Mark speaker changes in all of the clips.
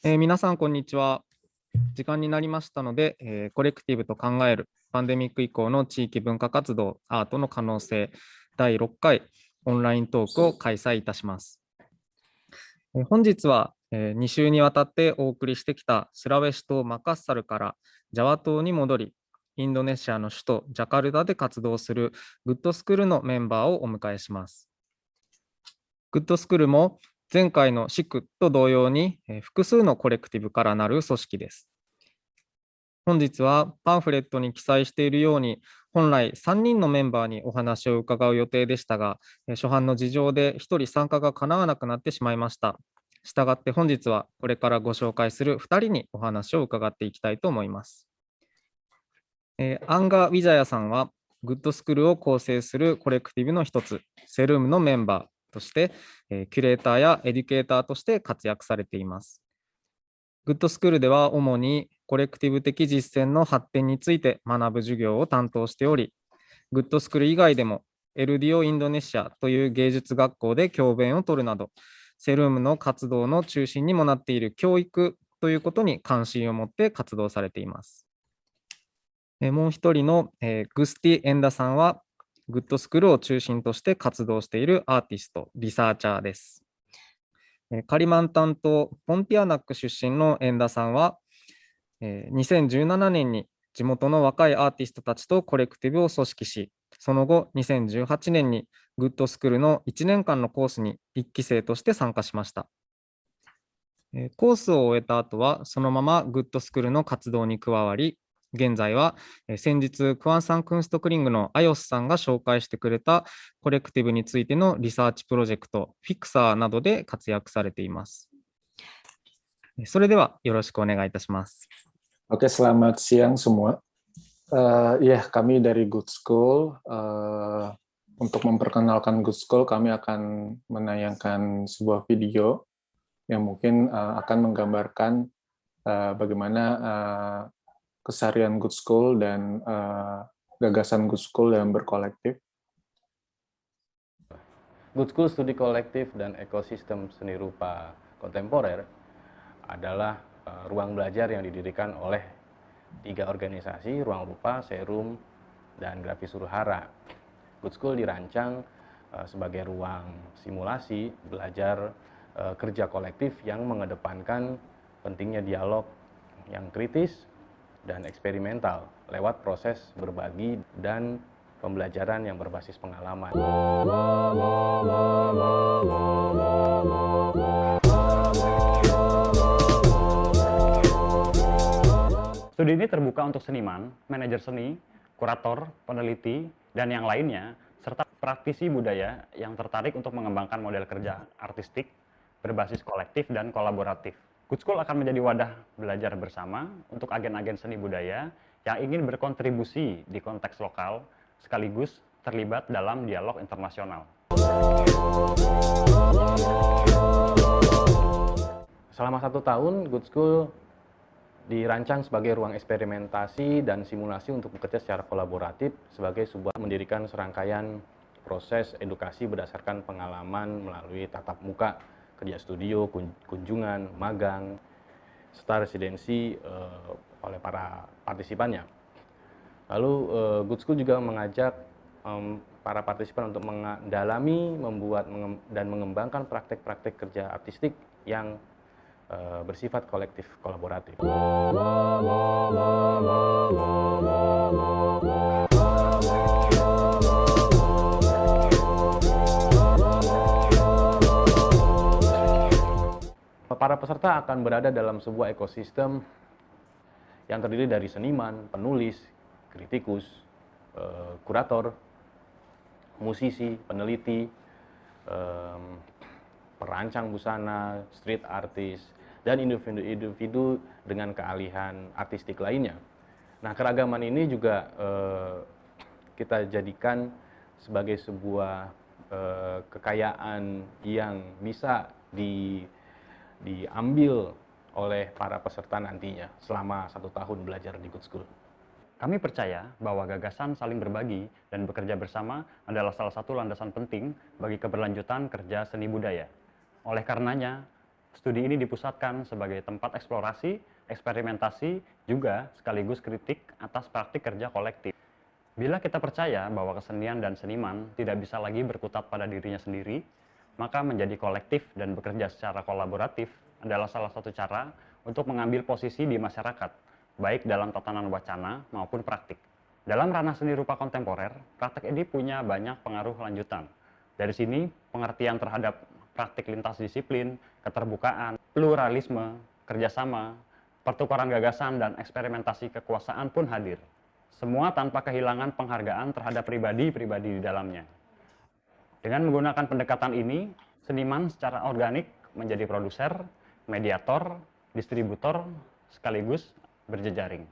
Speaker 1: 皆さん、こんにちは。時間になりましたので、コレクティブと考えるパンデミック以降の地域文化活動、アートの可能性、第6回オンライントークを開催いたします。本日は、2週にわたってお送りしてきたスラウェシ島マカッサルからジャワ島に戻り、インドネシアの首都ジャカルタで活動するグッドスクールのメンバーをお迎えします。グッドスクールも前回のシクと同様に複数のコレクティブからなる組織です。本日はパンフレットに記載しているように、本来3人のメンバーにお話を伺う予定でしたが、初版の事情で1人参加が叶わなくなってしまいました。したがって本日はこれからご紹介する2人にお話を伺っていきたいと思います。アンガ・ウィジャヤさんは、グッドスクールを構成するコレクティブの一つ、セルームのメンバーとして、キュレーターやエデュケーターとして活躍されています。グッドスクールでは主にコレクティブ的実践の発展について学ぶ授業を担当しており、グッドスクール以外でも LDO インドネシアという芸術学校で教鞭を取るなど、セルームの活動の中心にもなっている教育ということに関心を持って活動されています。もう一人のグスティ・エンダさんは、グッドスクールを中心として活動しているアーティスト、リサーチャーです。カリマンタン島ポンティアナック出身のエンダさんは、2017年に地元の若いアーティストたちとコレクティブを組織し、その後2018年にグッドスクールの1年間のコースに1期生として参加しました。コースを終えた後はそのままグッドスクールの活動に加わり、現在は先日クアンサンクンストクリングのアヨスさんが紹介してくれたコレクティブについてのリサーチプロジェクトフィクサーなどで活躍されています。それではよろしくお願いいたします。
Speaker 2: Oke, selamat siang semua. Ya, kami dari Good School. Untuk memperkenalkan Good School, kami akan menayangkan sebuah video yang mungkin akan menggambarkan bagaimana keseharian Good School dan gagasan Good School dalam berkolektif.
Speaker 3: Good School Studi Kolektif dan Ekosistem Seni Rupa Kontemporer adalah ruang belajar yang didirikan oleh 3 organisasi, Ruang Rupa, Serum, dan Grafis Suruhara. Good School dirancang sebagai ruang simulasi belajar kerja kolektif yang mengedepankan pentingnya dialog yang kritis dan eksperimental lewat proses berbagi dan pembelajaran yang berbasis pengalaman.
Speaker 4: Studi ini terbuka untuk seniman, manajer seni, kurator, peneliti, dan yang lainnya, serta praktisi budaya yang tertarik untuk mengembangkan model kerja artistik berbasis kolektif dan kolaboratif. Good School akan menjadi wadah belajar bersama untuk agen-agen seni budaya yang ingin berkontribusi di konteks lokal, sekaligus terlibat dalam dialog internasional.
Speaker 3: Selama 1 tahun, Good School dirancang sebagai ruang eksperimentasi dan simulasi untuk bekerja secara kolaboratif sebagai sebuah mendirikan serangkaian proses edukasi berdasarkan pengalaman melalui tatap muka, kerja studio, kunjungan, magang, serta residensi oleh para partisipannya. Lalu Good School juga mengajak para partisipan untuk mendalami, membuat dan mengembangkan praktek-praktek kerja artistik yang bersifat kolektif kolaboratif. Para peserta akan berada dalam sebuah ekosistem yang terdiri dari seniman, penulis, kritikus, kurator, musisi, peneliti, perancang busana, street artist, dan individu-individu dengan keahlian artistik lainnya. Nah, keragaman ini juga kita jadikan sebagai sebuah kekayaan yang bisa diambil oleh para peserta nantinya selama 1 tahun belajar di Good School.
Speaker 4: Kami percaya bahwa gagasan saling berbagi dan bekerja bersama adalah salah satu landasan penting bagi keberlanjutan kerja seni budaya. Oleh karenanya, Studi ini dipusatkan sebagai tempat eksplorasi, eksperimentasi, juga sekaligus kritik atas praktik kerja kolektif. Bila kita percaya bahwa kesenian dan seniman tidak bisa lagi berkutat pada dirinya sendiri, maka menjadi kolektif dan bekerja secara kolaboratif adalah salah satu cara untuk mengambil posisi di masyarakat, baik dalam tatanan wacana maupun praktik. Dalam ranah seni rupa kontemporer, praktek ini punya banyak pengaruh lanjutan. Dari sini, pengertian terhadap praktik lintas disiplin, keterbukaan, pluralisme, kerjasama, pertukaran gagasan, dan eksperimentasi kekuasaan pun hadir. Semua tanpa kehilangan penghargaan terhadap pribadi-pribadi di dalamnya. Dengan menggunakan pendekatan ini, seniman secara organik menjadi produser, mediator, distributor, sekaligus berjejaring.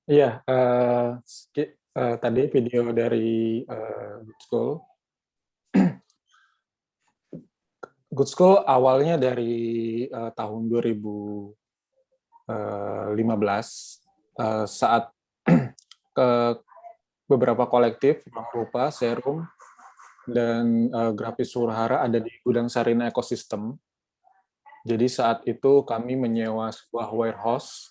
Speaker 2: Iya, tadi video dari Good School. Good School awalnya dari tahun 2015 saat ke beberapa kolektif, Ruang Rupa, Serum, dan Grafis Suruhara ada di Gudang Sarina Ekosistem. Jadi saat itu kami menyewa sebuah warehouse.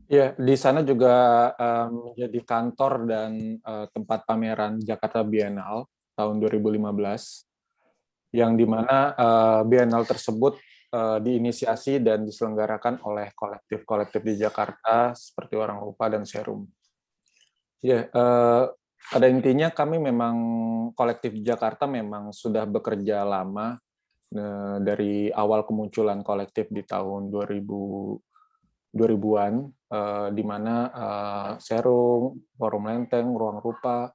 Speaker 2: Ya, di sana juga menjadi kantor dan tempat pameran Jakarta Biennale tahun 2015, yang dimana Biennale tersebut diinisiasi dan diselenggarakan oleh kolektif-kolektif di Jakarta seperti Orang Rupa dan Serum. Ya, pada intinya kami memang kolektif di Jakarta memang sudah bekerja lama dari awal kemunculan kolektif di tahun 2000-an, di mana Serum, Forum Lenteng, Ruang Rupa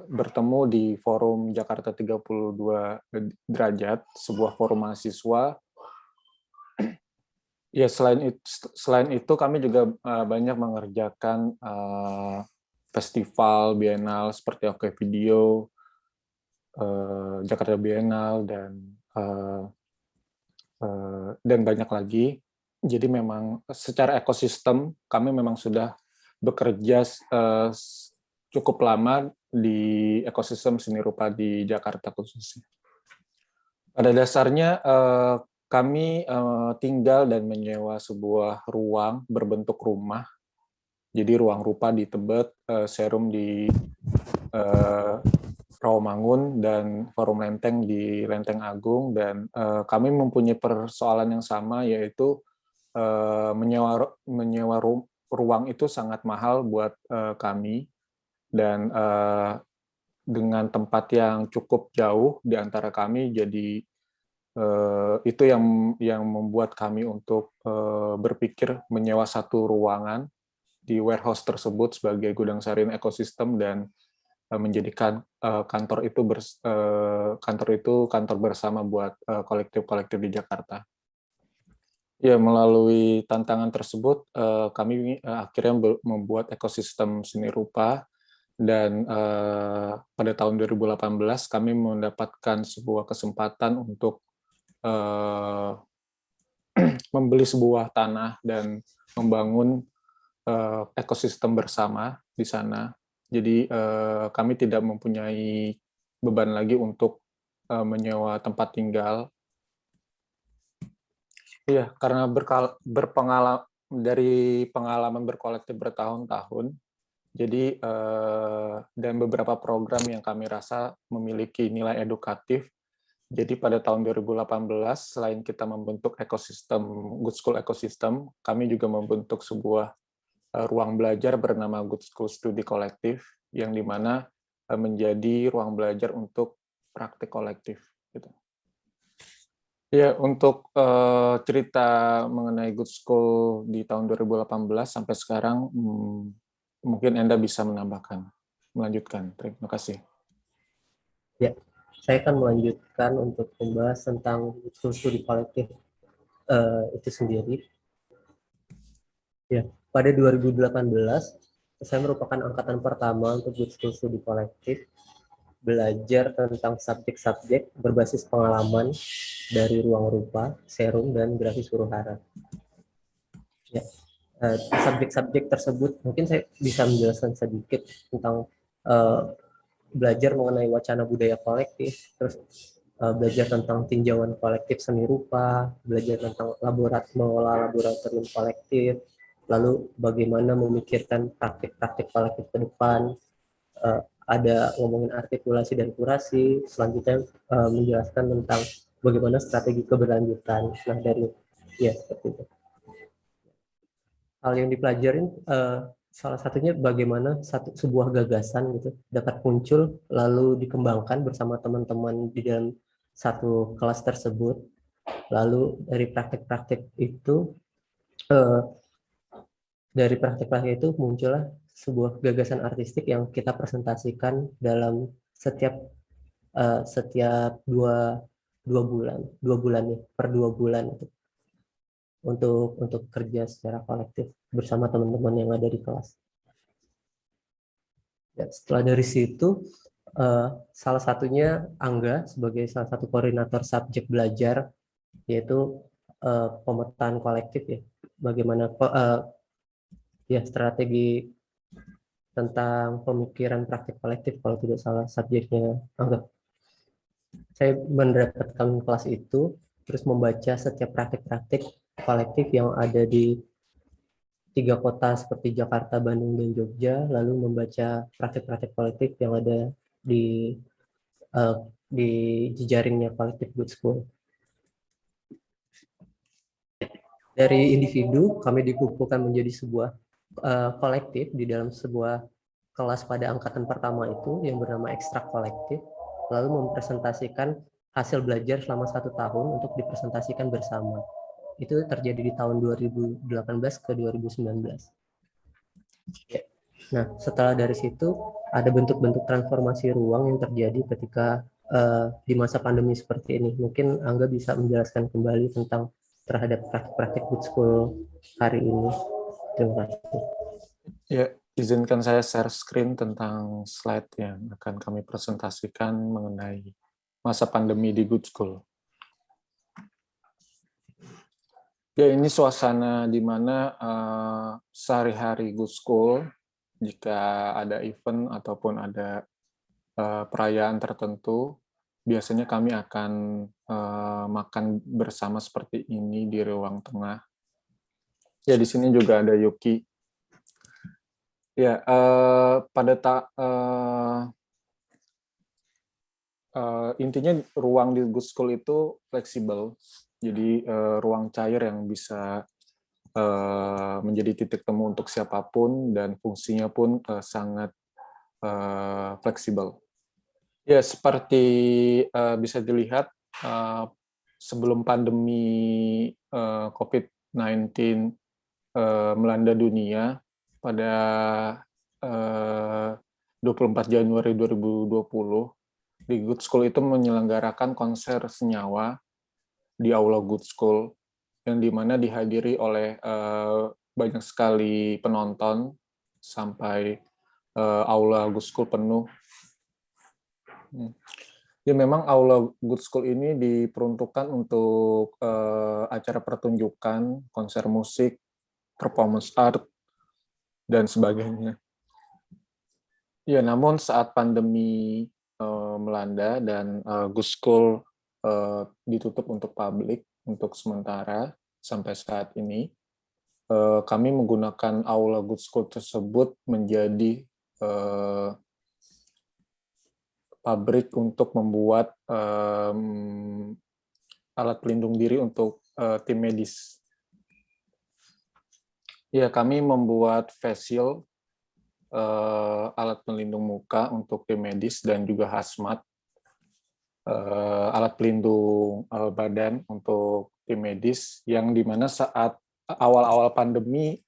Speaker 2: bertemu di Forum Jakarta 32 Derajat, sebuah forum mahasiswa. Ya, selain itu kami juga banyak mengerjakan festival Biennale seperti Oke Video, Jakarta Biennale, dan banyak lagi. Jadi memang secara ekosistem kami memang sudah bekerja cukup lama di ekosistem seni rupa di Jakarta khususnya. Pada dasarnya kami tinggal dan menyewa sebuah ruang berbentuk rumah. Jadi Ruang Rupa di Tebet, Serum di Rawamangun, dan Forum Lenteng di Lenteng Agung. Dan kami mempunyai persoalan yang sama, yaitu menyewa ruang itu sangat mahal buat kami, dan dengan tempat yang cukup jauh di antara kami, jadi itu yang membuat kami untuk berpikir menyewa satu ruangan di warehouse tersebut sebagai Gudang Sarina Ekosistem, dan menjadikan kantor itu kantor bersama buat kolektif-kolektif di Jakarta. Ya, melalui tantangan tersebut, kami akhirnya membuat ekosistem seni rupa, dan pada tahun 2018 kami mendapatkan sebuah kesempatan untuk membeli sebuah tanah dan membangun ekosistem bersama di sana. Jadi kami tidak mempunyai beban lagi untuk menyewa tempat tinggal. Iya, karena dari pengalaman berkolektif bertahun-tahun, Jadi dan beberapa program yang kami rasa memiliki nilai edukatif. Jadi pada tahun 2018 selain kita membentuk ekosistem Good School Ecosystem, kami juga membentuk sebuah ruang belajar bernama Good School Study Collective, yang dimana menjadi ruang belajar untuk praktik kolektif. Gitu. Ya, untuk cerita mengenai Good School di tahun 2018 sampai sekarang, mungkin Enda bisa menambahkan, melanjutkan. Terima kasih.
Speaker 5: Ya, saya akan melanjutkan untuk membahas tentang studi kolektif itu sendiri. Ya, pada 2018 saya merupakan angkatan pertama untuk Good School Studi Kolektif, belajar tentang subjek-subjek berbasis pengalaman dari ruang rupa, serum, dan grafis huru hara. Ya, subjek-subjek tersebut mungkin saya bisa menjelaskan sedikit tentang belajar mengenai wacana budaya kolektif, terus belajar tentang tinjauan kolektif seni rupa, belajar tentang mengelola laboratorium kolektif, lalu bagaimana memikirkan praktik-praktik kolektif ke depan, ada ngomongin artikulasi dan kurasi, selanjutnya menjelaskan tentang bagaimana strategi keberlanjutan. Nah, dari ya seperti itu. Hal yang dipelajarin salah satunya bagaimana sebuah gagasan gitu dapat muncul lalu dikembangkan bersama teman-teman di dalam satu kelas tersebut. Lalu dari praktek-praktek itu muncullah sebuah gagasan artistik yang kita presentasikan dalam setiap dua bulan ya, per 2 bulan gitu, untuk kerja secara kolektif bersama teman-teman yang ada di kelas. Ya, setelah dari situ salah satunya Angga sebagai salah satu koordinator subjek belajar, yaitu pemetaan kolektif ya, bagaimana ya strategi tentang pemikiran praktik kolektif kalau tidak salah subjeknya Angga. Saya mendapatkan kelas itu terus membaca setiap praktik-praktik kolektif yang ada di 3 kota seperti Jakarta, Bandung, dan Jogja, lalu membaca praktik-praktik kolektif yang ada di jejaringnya kolektif Good School. Dari individu, kami dikumpulkan menjadi sebuah kolektif di dalam sebuah kelas pada angkatan pertama itu yang bernama ekstrak kolektif, lalu mempresentasikan hasil belajar selama 1 tahun untuk dipresentasikan bersama. Itu terjadi di tahun 2018 ke 2019. Nah, setelah dari situ ada bentuk-bentuk transformasi ruang yang terjadi ketika di masa pandemi seperti ini. Mungkin Angga bisa menjelaskan kembali tentang terhadap praktik-praktik Good School hari ini. Terima kasih.
Speaker 2: Ya, izinkan saya share screen tentang slide yang akan kami presentasikan mengenai masa pandemi di Good School. Ya, ini suasana di mana sehari-hari Good School, jika ada event ataupun ada perayaan tertentu, biasanya kami akan makan bersama seperti ini di ruang tengah. Ya, di sini juga ada Yuki. Ya, intinya ruang di Good School itu fleksibel. Jadi ruang cair yang bisa menjadi titik temu untuk siapapun dan fungsinya pun sangat fleksibel. Ya, seperti bisa dilihat sebelum pandemi COVID-19 melanda dunia pada 24 Januari 2020, di Good School itu menyelenggarakan konser senyawa di Aula Good School, yang dimana dihadiri oleh banyak sekali penonton sampai Aula Good School penuh. Ya, memang Aula Good School ini diperuntukkan untuk acara pertunjukan, konser musik, performance art, dan sebagainya. Ya, namun saat pandemi melanda dan Good School ditutup untuk publik untuk sementara sampai saat ini, kami menggunakan aula Good School tersebut menjadi pabrik untuk membuat alat pelindung diri untuk tim medis. Ya, kami membuat face shield, alat pelindung muka untuk tim medis dan juga hazmat, alat pelindung badan untuk tim medis, yang dimana saat awal-awal pandemi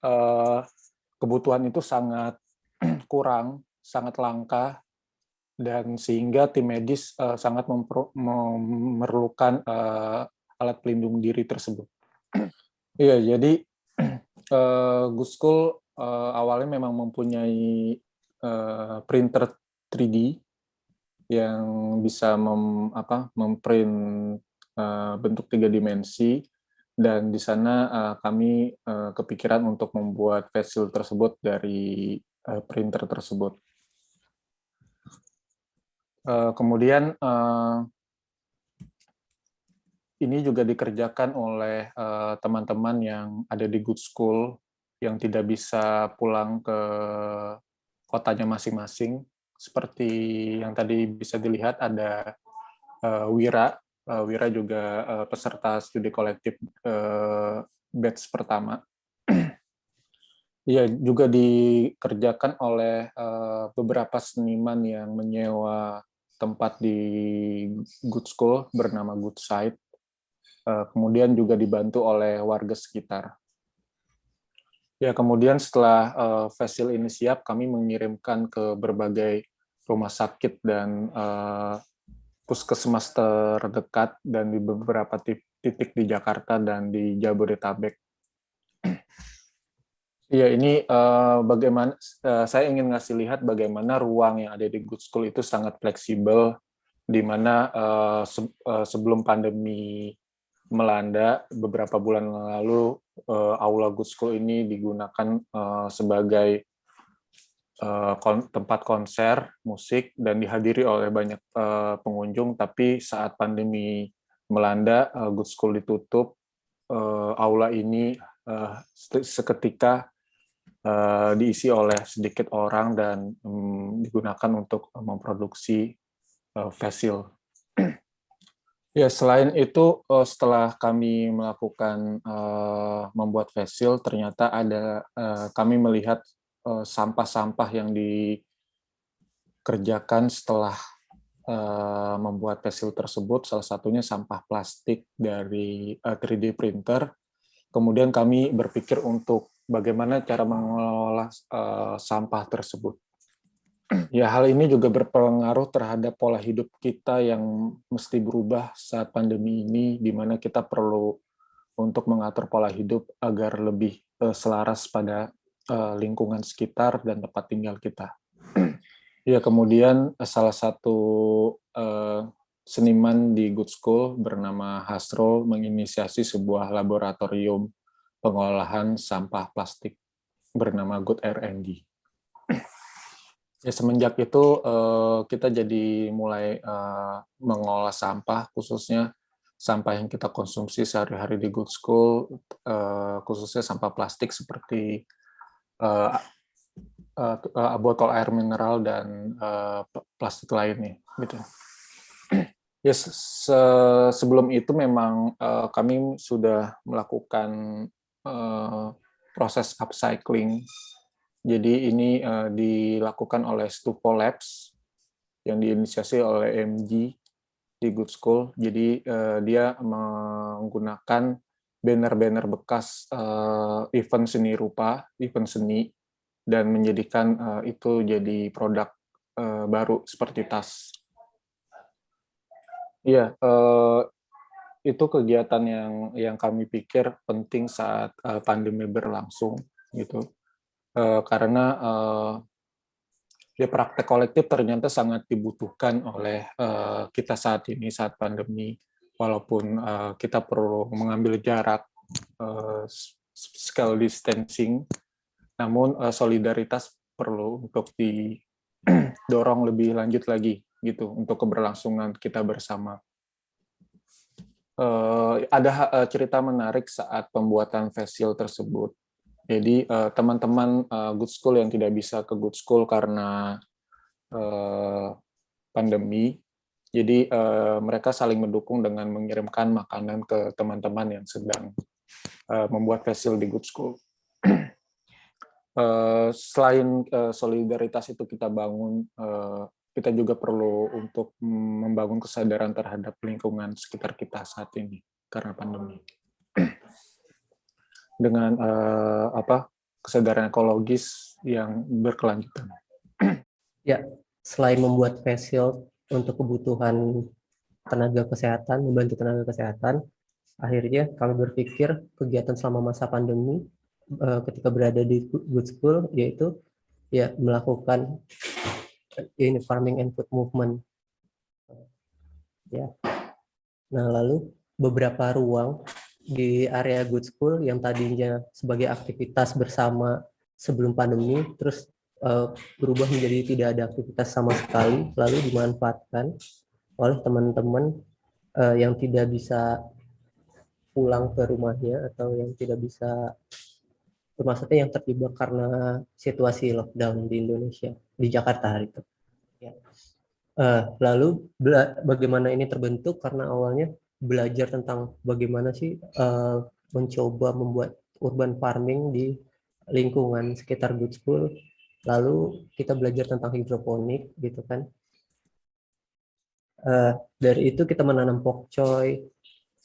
Speaker 2: kebutuhan itu sangat kurang, sangat langka, dan sehingga tim medis sangat memerlukan alat pelindung diri tersebut. Iya, jadi Good School awalnya memang mempunyai printer 3D yang bisa memprint bentuk 3 dimensi, dan di sana kami kepikiran untuk membuat face shield tersebut dari printer tersebut. Kemudian ini juga dikerjakan oleh teman-teman yang ada di Good School yang tidak bisa pulang ke kotanya masing-masing. Seperti yang tadi bisa dilihat ada Wira. Wira juga peserta studi kolektif batch pertama. Iya, juga dikerjakan oleh beberapa seniman yang menyewa tempat di Good School bernama Good Site. Kemudian juga dibantu oleh warga sekitar. Ya, kemudian setelah face shield ini siap, kami mengirimkan ke berbagai rumah sakit dan puskesmas terdekat dan di beberapa titik di Jakarta dan di Jabodetabek. Iya, ini bagaimana saya ingin ngasih lihat bagaimana ruang yang ada di Good School itu sangat fleksibel, di mana sebelum pandemi melanda beberapa bulan lalu, aula Good School ini digunakan sebagai tempat konser musik dan dihadiri oleh banyak pengunjung. Tapi saat pandemi melanda, Good School ditutup, aula ini seketika diisi oleh sedikit orang dan digunakan untuk memproduksi face shield. Ya, selain itu setelah kami melakukan membuat face shield, ternyata kami melihat sampah-sampah yang dikerjakan setelah membuat face shield tersebut. Salah satunya sampah plastik dari 3D printer. Kemudian kami berpikir untuk bagaimana cara mengelola sampah tersebut. Ya, hal ini juga berpengaruh terhadap pola hidup kita yang mesti berubah saat pandemi ini, di mana kita perlu untuk mengatur pola hidup agar lebih selaras pada lingkungan sekitar dan tempat tinggal kita. Ya, kemudian salah satu seniman di Good School bernama Hasrul menginisiasi sebuah laboratorium pengolahan sampah plastik bernama Good R&D. Ya, semenjak itu kita jadi mulai mengolah sampah, khususnya sampah yang kita konsumsi sehari-hari di Good School, khususnya sampah plastik seperti botol air mineral dan plastik lainnya. Gitu. Ya, sebelum itu memang kami sudah melakukan proses upcycling. Jadi ini dilakukan oleh Stupo Labs yang diinisiasi oleh MG di Good School. Jadi dia menggunakan banner-banner bekas event seni rupa, event seni, dan menjadikan itu jadi produk baru seperti tas. Iya, itu kegiatan yang kami pikir penting saat pandemi berlangsung, gitu. Karena ya praktek kolektif ternyata sangat dibutuhkan oleh kita saat ini, saat pandemi. Walaupun kita perlu mengambil jarak, physical distancing, namun solidaritas perlu untuk didorong lebih lanjut lagi, gitu, untuk keberlangsungan kita bersama. Ada cerita menarik saat pembuatan face shield tersebut. Jadi teman-teman Good School yang tidak bisa ke Good School karena pandemi, jadi mereka saling mendukung dengan mengirimkan makanan ke teman-teman yang sedang membuat facial di Good School. Selain solidaritas itu kita bangun, kita juga perlu untuk membangun kesadaran terhadap lingkungan sekitar kita saat ini karena pandemi. Dengan kesadaran ekologis yang berkelanjutan.
Speaker 5: Ya, selain membuat face shield untuk kebutuhan tenaga kesehatan, membantu tenaga kesehatan, akhirnya kami berpikir kegiatan selama masa pandemi ketika berada di Good School yaitu ya melakukan ini farming and food movement. Ya. Nah, lalu beberapa ruang di area Good School yang tadinya sebagai aktivitas bersama sebelum pandemi terus berubah menjadi tidak ada aktivitas sama sekali, lalu dimanfaatkan oleh teman-teman yang tidak bisa pulang ke rumahnya atau yang tidak bisa, maksudnya yang terjebak karena situasi lockdown di Indonesia, di Jakarta hari itu. Ya. Lalu bagaimana ini terbentuk karena awalnya belajar tentang bagaimana sih mencoba membuat urban farming di lingkungan sekitar Good School. Lalu kita belajar tentang hidroponik gitu kan. Dari itu kita menanam pokcoy,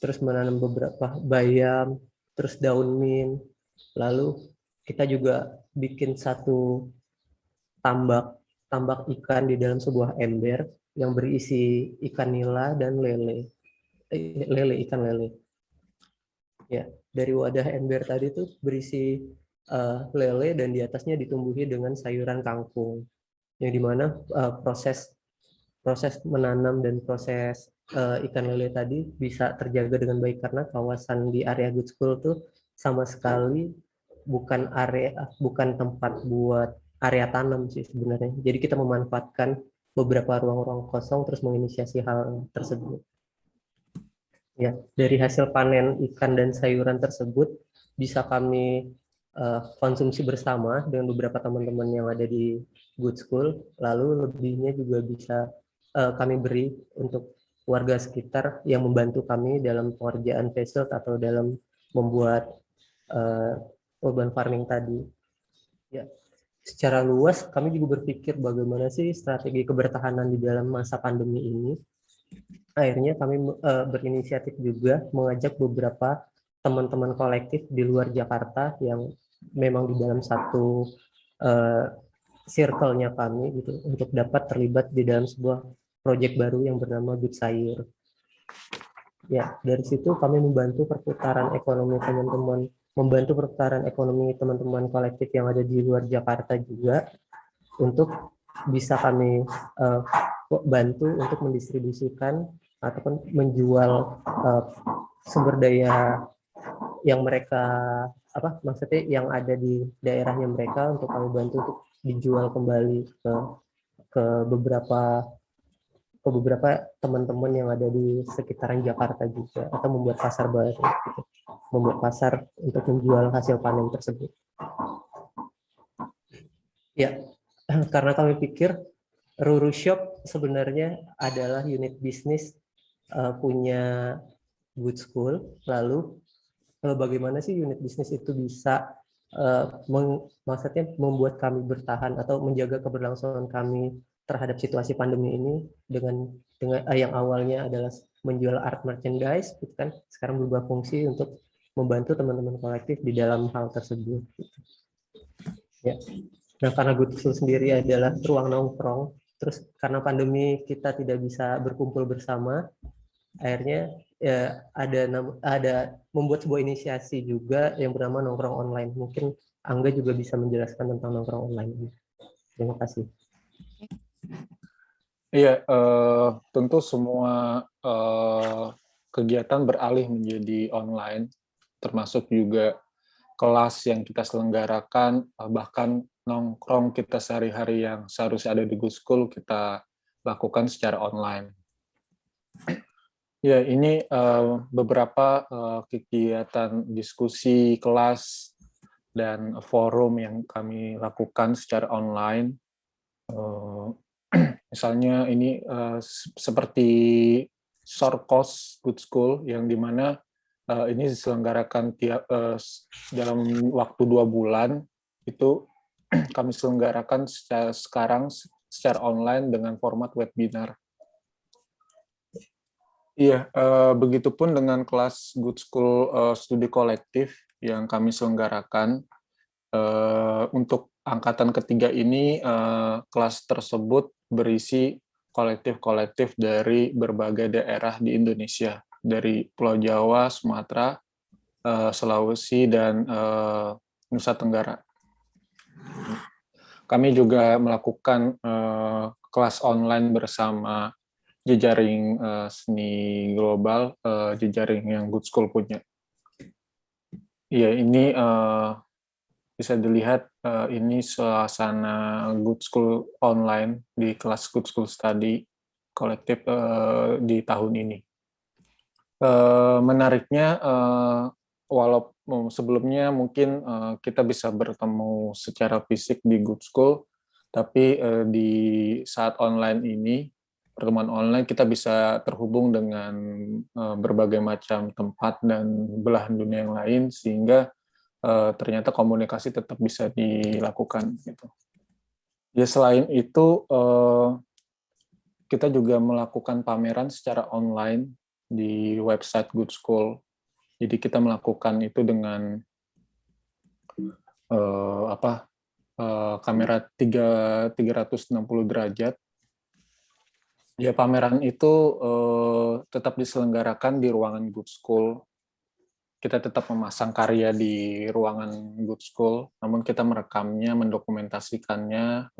Speaker 5: terus menanam beberapa bayam, terus daun mint. Lalu kita juga bikin satu tambak ikan di dalam sebuah ember yang berisi ikan nila dan ikan lele. Ya, dari wadah ember tadi tuh berisi lele dan di atasnya ditumbuhi dengan sayuran kangkung. Yang dimana proses menanam dan proses ikan lele tadi bisa terjaga dengan baik karena kawasan di area Good School tuh sama sekali bukan tempat buat area tanam sih sebenarnya. Jadi kita memanfaatkan beberapa ruang-ruang kosong terus menginisiasi hal tersebut. Ya, dari hasil panen ikan dan sayuran tersebut bisa kami konsumsi bersama dengan beberapa teman-teman yang ada di Good School. Lalu lebihnya juga bisa kami beri untuk warga sekitar yang membantu kami dalam pengerjaan field atau dalam membuat urban farming tadi. Ya, secara luas kami juga berpikir bagaimana sih strategi kebertahanan di dalam masa pandemi ini. Akhirnya kami berinisiatif juga mengajak beberapa teman-teman kolektif di luar Jakarta yang memang di dalam satu circle-nya kami gitu untuk dapat terlibat di dalam sebuah proyek baru yang bernama Good Sayur. Ya, dari situ kami membantu perputaran ekonomi teman-teman kolektif yang ada di luar Jakarta juga untuk bisa kami bantu untuk mendistribusikan ataupun menjual sumber daya yang mereka maksudnya yang ada di daerahnya mereka untuk kami bantu untuk dijual kembali ke beberapa teman-teman yang ada di sekitaran Jakarta juga, atau membuat pasar baru gitu. Membuat pasar untuk menjual hasil panen tersebut. Ya, karena kami pikir Ruru Shop sebenarnya adalah unit bisnis punya Good School. Lalu bagaimana sih unit bisnis itu bisa maksudnya membuat kami bertahan atau menjaga keberlangsungan kami terhadap situasi pandemi ini dengan yang awalnya adalah menjual art merchandise, gitu kan, sekarang berubah fungsi untuk membantu teman-teman kolektif di dalam hal tersebut. Ya. Nah, karena Good School sendiri adalah ruang nongkrong, terus karena pandemi kita tidak bisa berkumpul bersama, akhirnya ya ada membuat sebuah inisiasi juga yang bernama nongkrong online. Mungkin Angga juga bisa menjelaskan tentang nongkrong online ini. Terima kasih.
Speaker 2: Iya, tentu semua kegiatan beralih menjadi online, termasuk juga kelas yang kita selenggarakan, bahkan nongkrong kita sehari-hari yang seharusnya ada di Good School, kita lakukan secara online. Ya, ini beberapa kegiatan diskusi kelas dan forum yang kami lakukan secara online. Misalnya ini seperti short course Good School yang dimana ini diselenggarakan dalam waktu 2 bulan, itu kami selenggarakan sekarang secara online dengan format webinar. Iya, begitupun dengan kelas Good School studi kolektif yang kami selenggarakan. Untuk angkatan ketiga ini, kelas tersebut berisi kolektif-kolektif dari berbagai daerah di Indonesia, dari Pulau Jawa, Sumatera, Sulawesi, dan Nusa Tenggara. Kami juga melakukan kelas online bersama jejaring seni global, jejaring yang Good School punya. Iya, ini bisa dilihat ini suasana Good School online di kelas Good School Study kolektif di tahun ini. Menariknya, walau sebelumnya mungkin kita bisa bertemu secara fisik di Good School, tapi di saat online ini, pertemuan online, kita bisa terhubung dengan berbagai macam tempat dan belahan dunia yang lain, sehingga ternyata komunikasi tetap bisa dilakukan gitu. Ya, selain itu kita juga melakukan pameran secara online di website Good School. Jadi kita melakukan itu dengan kamera 360 derajat. Ya, pameran itu tetap diselenggarakan di ruangan Good School. Kita tetap memasang karya di ruangan Good School, namun kita merekamnya, mendokumentasikannya,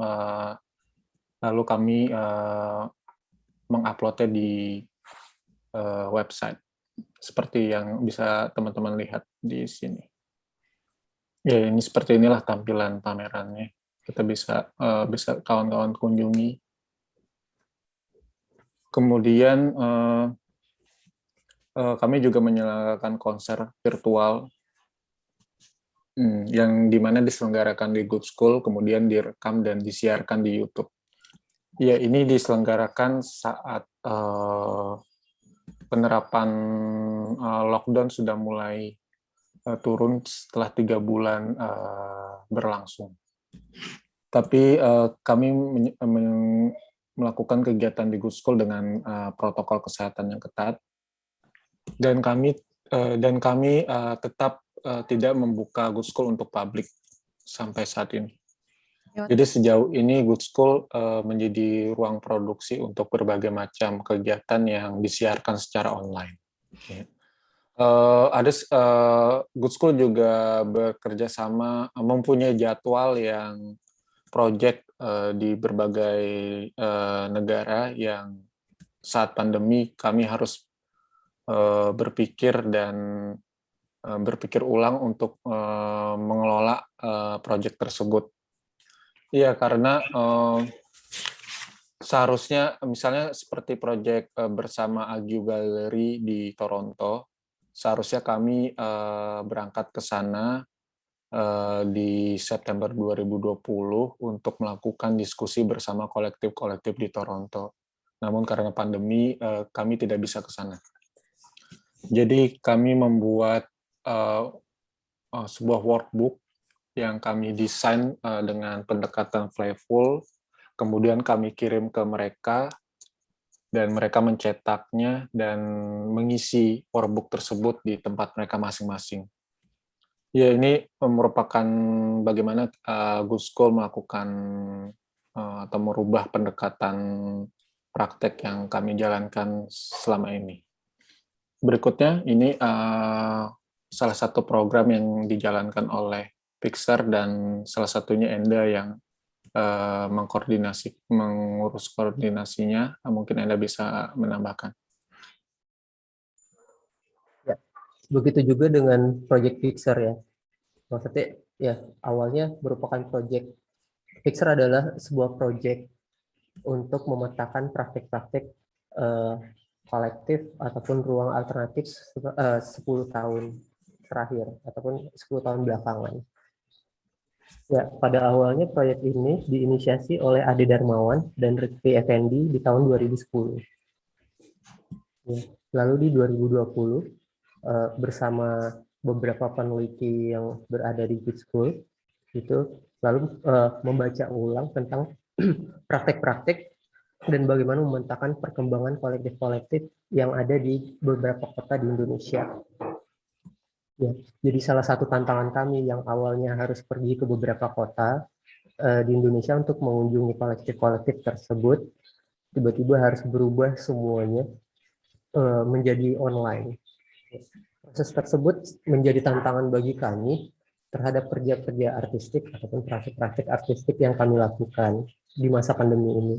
Speaker 2: lalu kami menguploadnya di website, seperti yang bisa teman-teman lihat di sini. Ya, ini seperti inilah tampilan pamerannya. Kita bisa kawan-kawan kunjungi. Kemudian kami juga menyelenggarakan konser virtual yang dimana diselenggarakan di Good School, kemudian direkam dan disiarkan di YouTube. Ya, ini diselenggarakan saat penerapan lockdown sudah mulai turun setelah 3 bulan berlangsung. Tapi kami melakukan kegiatan di Good School dengan protokol kesehatan yang ketat, dan kami tetap tidak membuka Good School untuk publik sampai saat ini. Jadi sejauh ini Good School menjadi ruang produksi untuk berbagai macam kegiatan yang disiarkan secara online. Good School juga bekerja sama, mempunyai jadwal yang proyek di berbagai negara yang saat pandemi kami harus berpikir ulang untuk mengelola proyek tersebut. Iya, karena seharusnya misalnya seperti proyek bersama Agio Gallery di Toronto, seharusnya kami berangkat ke sana di September 2020 untuk melakukan diskusi bersama kolektif-kolektif di Toronto. Namun karena pandemi, kami tidak bisa ke sana. Jadi kami membuat sebuah workbook yang kami desain dengan pendekatan playful, kemudian kami kirim ke mereka, dan mereka mencetaknya dan mengisi workbook tersebut di tempat mereka masing-masing. Ya, ini merupakan bagaimana Good School melakukan atau merubah pendekatan praktek yang kami jalankan selama ini. Berikutnya, ini salah satu program yang dijalankan oleh Pixar dan salah satunya Enda yang mengurus koordinasinya. Mungkin Enda bisa menambahkan.
Speaker 5: Ya, begitu juga dengan proyek Pixar ya. Maksudnya ya awalnya merupakan proyek Pixar adalah sebuah proyek untuk memetakan praktik-praktik kolektif ataupun ruang alternatif 10 tahun terakhir ataupun 10 tahun belakangan. Ya, pada awalnya proyek ini diinisiasi oleh Ade Darmawan dan Rizky Effendi di tahun 2010. Ya, lalu di 2020 bersama beberapa peneliti yang berada di Good School itu lalu membaca ulang tentang praktek-praktek dan bagaimana memetakan perkembangan kolektif-kolektif yang ada di beberapa kota di Indonesia. Ya, jadi salah satu tantangan kami yang awalnya harus pergi ke beberapa kota di Indonesia untuk mengunjungi kolektif-kolektif tersebut, tiba-tiba harus berubah semuanya menjadi online. Proses tersebut menjadi tantangan bagi kami terhadap kerja-kerja artistik ataupun praktik-praktik artistik yang kami lakukan di masa pandemi ini.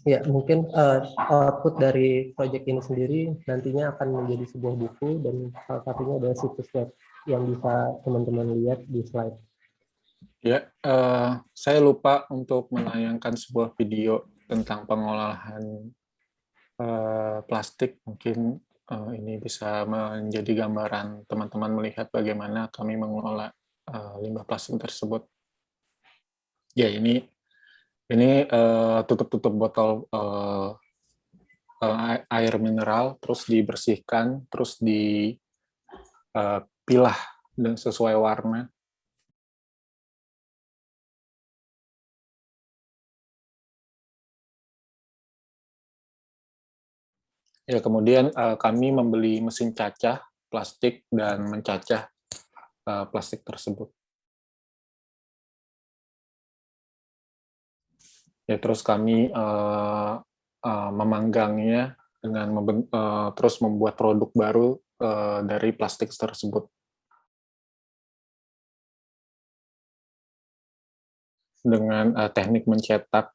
Speaker 5: Ya, mungkin output dari proyek ini sendiri nantinya akan menjadi sebuah buku dan salah satunya adalah situs web yang bisa teman-teman lihat di slide.
Speaker 2: Ya, saya lupa untuk menayangkan sebuah video tentang pengolahan plastik. Mungkin ini bisa menjadi gambaran teman-teman melihat bagaimana kami mengelola limbah plastik tersebut. Ya, ini tutup-tutup botol air mineral, terus dibersihkan, terus dipilah dan sesuai warna. Ya, kemudian kami membeli mesin cacah plastik dan mencacah plastik tersebut. Ya, terus kami memanggangnya dengan terus membuat produk baru dari plastik tersebut. Dengan teknik mencetak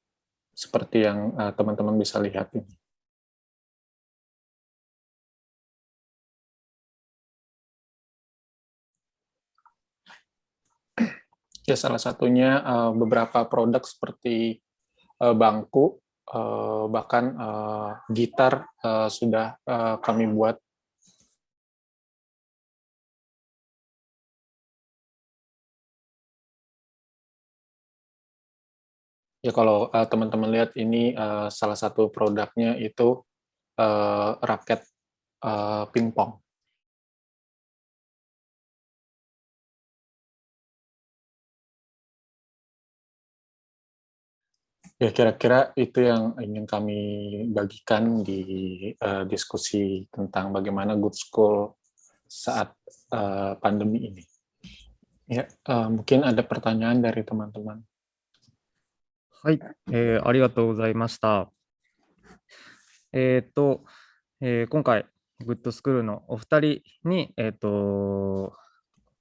Speaker 2: seperti yang teman-teman bisa lihat ini. Ya, salah satunya beberapa produk seperti bangku, bahkan gitar sudah kami buat. Ya, kalau teman-teman lihat ini salah satu produknya itu raket pingpong. Ya, kira-kira itu yang ingin kami bagikan di diskusi tentang bagaimana Good School saat pandemi ini. Ya, mungkin ada pertanyaan dari teman-teman.
Speaker 1: はい、ありがとうございました。今回、グッドスクールのお二人に、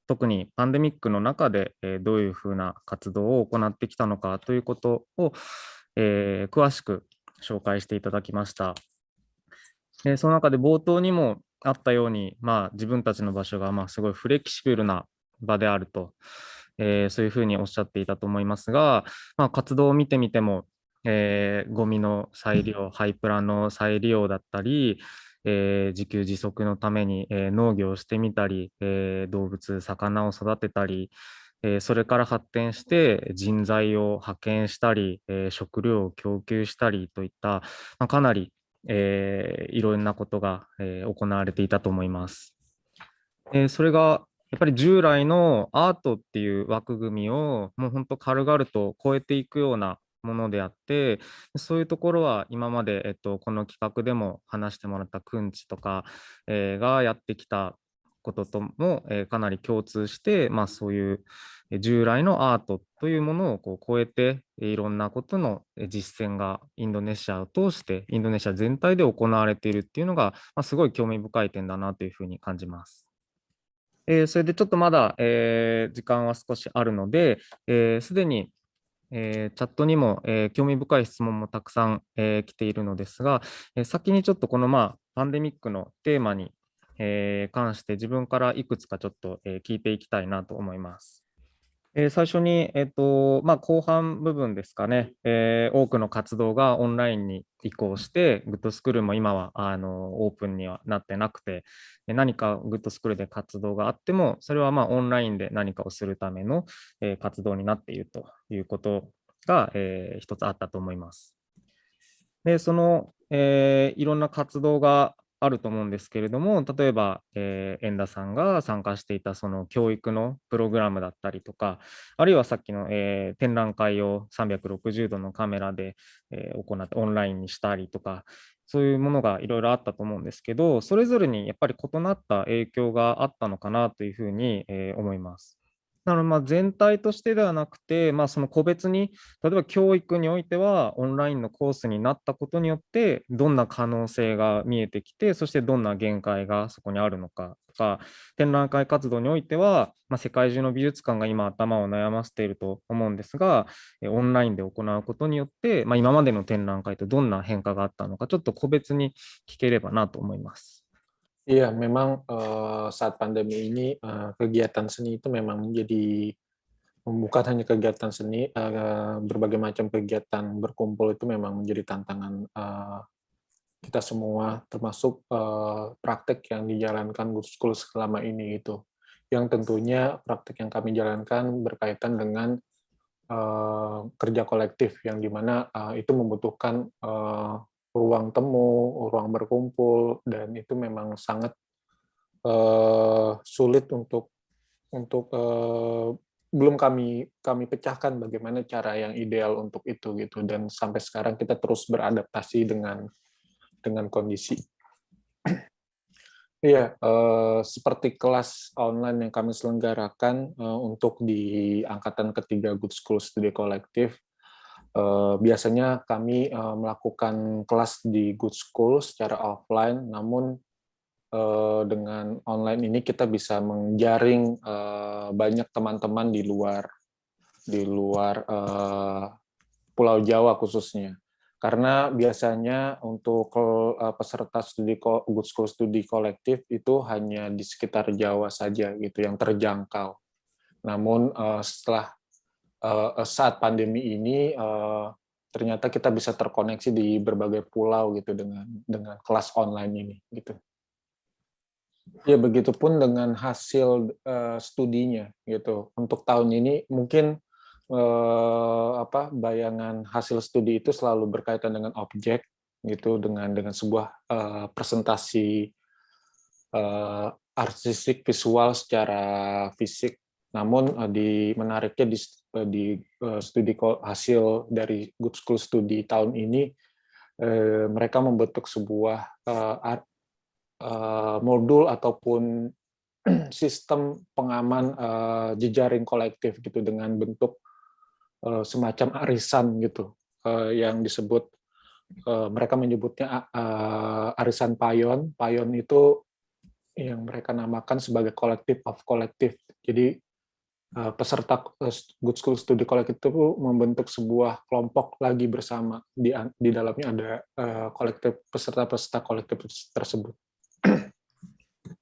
Speaker 1: 特にパンデミックの中で、どういうふうな活動を行ってきたのかということを、詳しく紹介していただきました。その中で冒頭にもあったように、自分たちの場所がすごいフレキシブルな場であると、そういうふうにおっしゃっていたと思いますが、活動を見てみても、ゴミの再利用、廃プラの再利用だったり、自給自足のために、農業をしてみたり、動物、魚を育てたり、それから発展して人材を派遣したり、食料を供給したりといった、かなり、いろんなことが、行われていたと思います。それがやっぱり従来のアートっていう枠組みをもう本当軽々と超えていくようなものであって、そういうところは今まで、この企画でも話してもらったくんちとか、がやってきたこととも、かなり共通して、そういう従来のアートというものをこう超えて、いろんなことの実践がインドネシアを通してインドネシア全体で行われているっていうのが、すごい興味深い点だなというふうに感じます。それでちょっとまだ、時間は少しあるので、すでに、チャットにも、興味深い質問もたくさん、来ているのですが、先にちょっとこの、パンデミックのテーマに、関して自分からいくつかちょっと、聞いていきたいなと思います。最初に、後半部分ですかね、多くの活動がオンラインに移行して、グッドスクールも今はオープンにはなってなくて、何かグッドスクールで活動があっても、それはオンラインで何かをするための、活動になっているということが、一つあったと思います。で、いろんな活動があると思うんですけれども、例えば、遠田さんが参加していたその教育のプログラムだったりとか、あるいはさっきの、展覧会を360度のカメラで、行ってオンラインにしたりとか、そういうものがいろいろあったと思うんですけど、それぞれにやっぱり異なった影響があったのかなというふうに、思います。なので、全体としてではなくて、その個別に、例えば教育においては、オンラインのコースになったことによって、どんな可能性が見えてきて、そしてどんな限界がそこにあるのかとか、展覧会活動においては、世界中の美術館が今頭を悩ませていると思うんですが、オンラインで行うことによって、今までの展覧会とどんな変化があったのか、ちょっと個別に聞ければなと思います。
Speaker 2: Iya, memang saat pandemi ini kegiatan seni itu memang menjadi bukan hanya kegiatan seni, berbagai macam kegiatan berkumpul itu memang menjadi tantangan kita semua, termasuk praktek yang dijalankan Good School selama ini gitu. Yang tentunya praktek yang kami jalankan berkaitan dengan kerja kolektif yang dimana itu membutuhkan ruang temu, ruang berkumpul, dan itu memang sangat sulit untuk belum kami pecahkan bagaimana cara yang ideal untuk itu gitu, dan sampai sekarang kita terus beradaptasi dengan kondisi. Iya, seperti kelas online yang kami selenggarakan untuk di angkatan ketiga Good School Studi Kolektif, biasanya kami melakukan kelas di Good School secara offline, namun dengan online ini kita bisa menjaring banyak teman-teman di luar Pulau Jawa khususnya. Karena biasanya untuk peserta Good School Studi Kolektif itu hanya di sekitar Jawa saja gitu yang terjangkau. Namun setelah saat pandemi ini ternyata kita bisa terkoneksi di berbagai pulau gitu dengan kelas online ini gitu. Ya, begitupun dengan hasil studinya gitu. Untuk tahun ini mungkin bayangan hasil studi itu selalu berkaitan dengan objek gitu, dengan sebuah presentasi artistik visual secara fisik. Namun menariknya di studi hasil dari Good School Studi tahun ini, mereka membentuk sebuah modul ataupun sistem pengaman jejaring kolektif gitu dengan bentuk semacam arisan gitu, yang disebut mereka menyebutnya arisan payon. Payon itu yang mereka namakan sebagai collective of collective. Jadi peserta Good School Studi Kolektif itu membentuk sebuah kelompok lagi bersama. Di dalamnya ada peserta-peserta kolektif tersebut.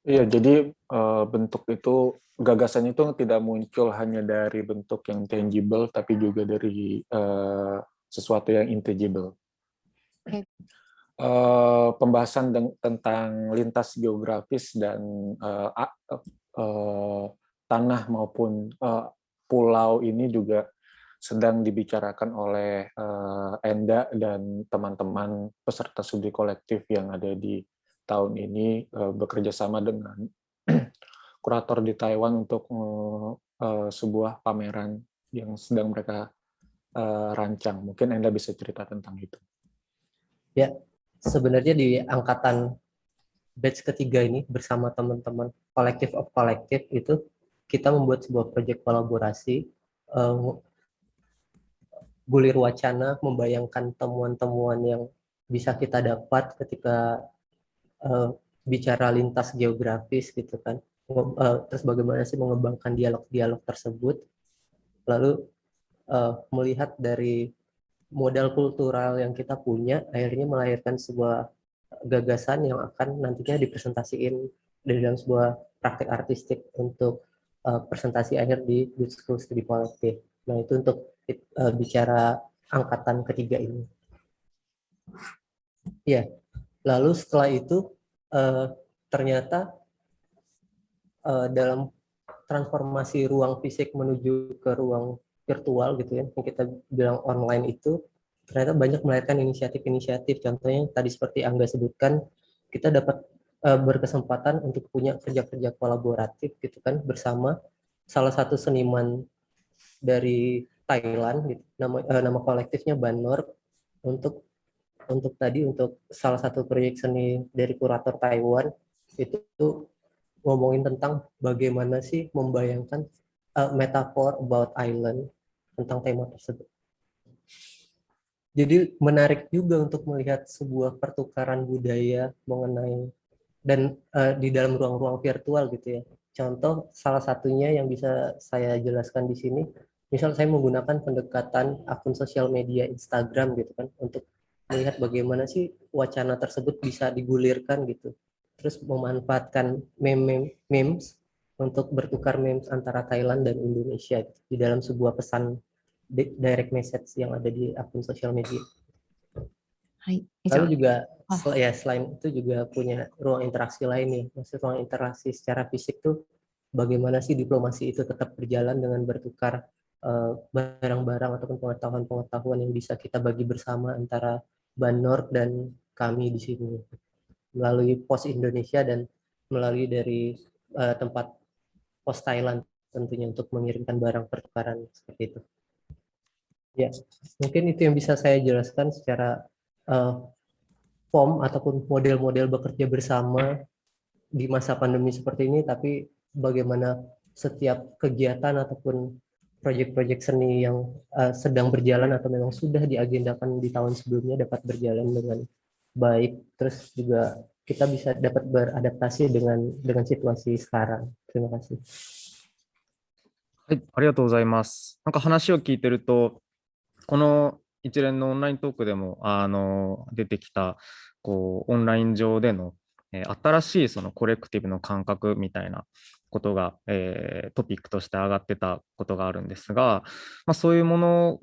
Speaker 2: Iya, jadi bentuk itu, gagasan itu tidak muncul hanya dari bentuk yang tangible, tapi juga dari sesuatu yang intangible. Pembahasan tentang lintas geografis dan tanah maupun pulau ini juga sedang dibicarakan oleh Enda dan teman-teman peserta studi kolektif yang ada di tahun ini, bekerja sama dengan kurator di Taiwan untuk sebuah pameran yang sedang mereka rancang. Mungkin Enda bisa cerita tentang itu.
Speaker 5: Ya, sebenarnya di angkatan batch ketiga ini bersama teman-teman Collective of Collective itu kita membuat sebuah proyek kolaborasi, bulir wacana, membayangkan temuan-temuan yang bisa kita dapat ketika bicara lintas geografis gitu kan. Terus bagaimana sih mengembangkan dialog-dialog tersebut, lalu melihat dari modal kultural yang kita punya, akhirnya melahirkan sebuah gagasan yang akan nantinya dipresentasiin dalam sebuah praktek artistik untuk presentasi akhir di Good School Study Collective. Nah, itu untuk bicara angkatan ketiga ini. Ya, lalu setelah itu ternyata dalam transformasi ruang fisik menuju ke ruang virtual gitu ya, yang kita bilang online itu, ternyata banyak melahirkan inisiatif-inisiatif. Contohnya tadi seperti Angga sebutkan, kita dapat berkesempatan untuk punya kerja-kerja kolaboratif gitu kan bersama salah satu seniman dari Thailand gitu. Nama kolektifnya Banor untuk salah satu proyek seni dari kurator Taiwan itu ngomongin tentang bagaimana sih membayangkan metaphor about island tentang tema tersebut. Jadi menarik juga untuk melihat sebuah pertukaran budaya mengenai dan di dalam ruang-ruang virtual gitu ya. Contoh salah satunya yang bisa saya jelaskan di sini, misal saya menggunakan pendekatan akun sosial media Instagram gitu kan untuk melihat bagaimana sih wacana tersebut bisa digulirkan gitu. Terus memanfaatkan memes untuk bertukar memes antara Thailand dan Indonesia gitu, di dalam sebuah pesan direct message yang ada di akun sosial media.
Speaker 6: はい、以
Speaker 5: Lalu
Speaker 6: 上。
Speaker 5: juga
Speaker 6: Ah.
Speaker 5: selain itu juga punya ruang interaksi lain nih. Maksud ruang interaksi secara fisik tuh bagaimana sih diplomasi itu tetap berjalan dengan bertukar barang-barang ataupun pengetahuan-pengetahuan yang bisa kita bagi bersama antara Banor dan kami di sini melalui pos Indonesia dan melalui dari tempat pos Thailand tentunya untuk mengirimkan barang pertukaran seperti itu. Ya, mungkin itu yang bisa saya jelaskan secara form ataupun model-model bekerja bersama di masa pandemi seperti ini, tapi bagaimana setiap kegiatan ataupun proyek-proyek seni yang sedang berjalan atau memang sudah diagendakan di tahun sebelumnya dapat berjalan dengan baik, terus juga kita bisa dapat beradaptasi dengan situasi sekarang. Terima kasih.
Speaker 1: はい、ありがとうございます。なんか話を聞いてると、この一連のオンライントークでも出てきたこうオンライン上での、新しいそのコレクティブの感覚みたいなことが、トピックとして上がってたことがあるんですが、そういうもの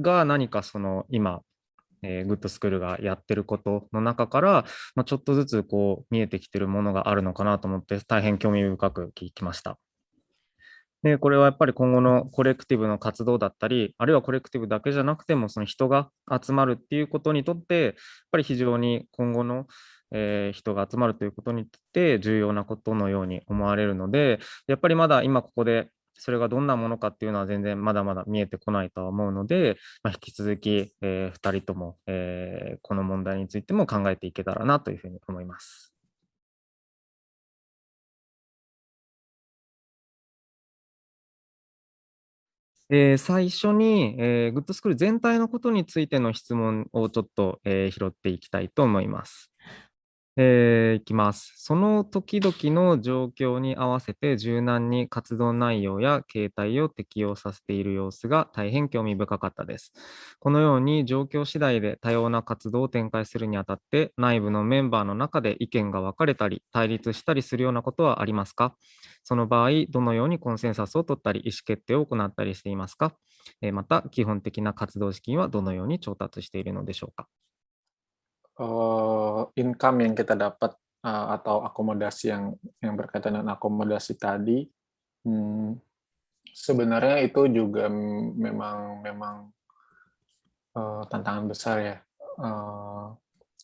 Speaker 1: が何かその今、グッドスクールがやってることの中から、ちょっとずつこう見えてきてるものがあるのかなと思って大変興味深く聞きました。で、これはやっぱり今後のコレクティブの活動だったり、あるいはコレクティブだけじゃなくても、その人が集まるっていうことにとって、やっぱり非常に今後の、人が集まるということにとって重要なことのように思われるので、やっぱりまだ今ここでそれがどんなものかっていうのは全然まだまだ見えてこないとは思うので、引き続き、2人とも、この問題についても考えていけたらなというふうに思います。最初に、グッドスクール全体のことについての質問をちょっと、拾っていきたいと思います。いきます。その時々の状況に合わせて柔軟に活動内容や形態を適用させている様子が大変興味深かったです。このように状況次第で多様な活動を展開するにあたって内部のメンバーの中で意見が分かれたり対立したりするようなことはありますか？その場合、どのようにコンセンサスを取ったり意思決定を行ったりしていますか？また、基本的な活動資金はどのように調達しているのでしょうか？
Speaker 2: Income yang kita dapat atau akomodasi yang berkaitan dengan akomodasi tadi, sebenarnya itu juga memang tantangan besar ya.